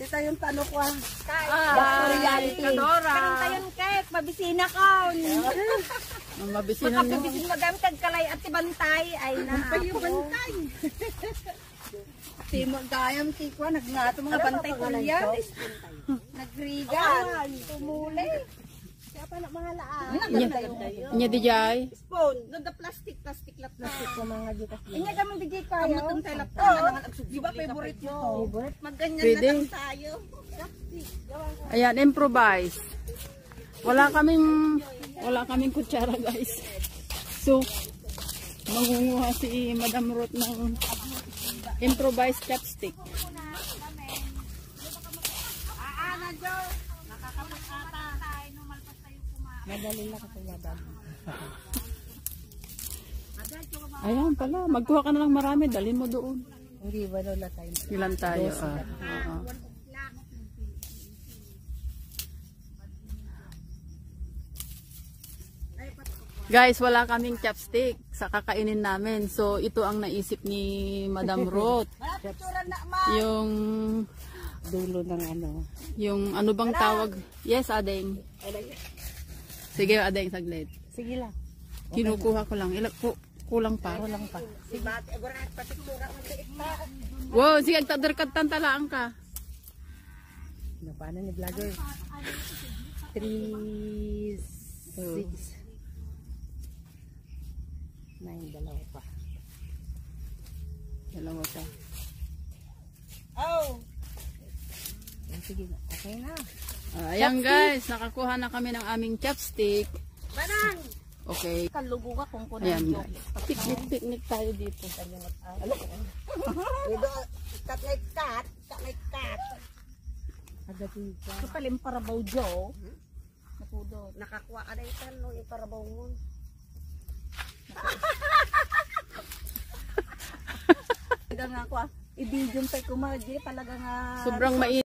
Tita yung tanong ko ah. Reality. Karang tayon cake, mabisina ko. Mabisina mo. Makabibisin magamit kag kalay at ibantay ay na. Yung bantay. Timo gayam tikwa nagngato mga bantay ko yan. Nagrigan, tumuli. Kaya pa na mahalaan. Nya di jay. Spoon, nagda plastic lap ko mga gitas. Inya gamang digay kayo. Amot tayo lap na naman di ba favorite mo? Magganyan na lang tayo. Ayan, improvise. Wala kaming kutsara, guys. So, mangunguha si Madam Ruth ng improvised chopstick. Madali lang kasi madam. Ayan pala, magkuha ka na lang marami, dalhin mo doon. Hindi ba na tayo? Ilan tayo? Guys, wala kaming chopstick sa kakainin namin. So, ito ang naisip ni Madam Ruth. Yung Dulo ng ano. yung ano bang tawag? Yes, Adeng. Sige, Adeng, saglit. Sige lang. Kinukuha ko lang. Kulang pa. Kulang pa. Si Bate, agora patiktura mo sa ita. Wow, sige, agtadarkat tantalaan ka. Ano paano ni vlogger? 3, 6, 9, dalawa pa. Dalawa pa. Oh! Sige na, okay na. Ayan guys, nakakuha na kami ng aming chopstick. Banang! Okay. Kalugo ka kung kuno. Ayan guys. Picnic tayo dito. Cut like cut. Agad dito. Kapalim para bawjo. Napudo. Nakakuha ka na itan, no, yung parabaw mo. Talaga nga ako, i-video tayo kumaji, talaga nga. Sobrang mainit.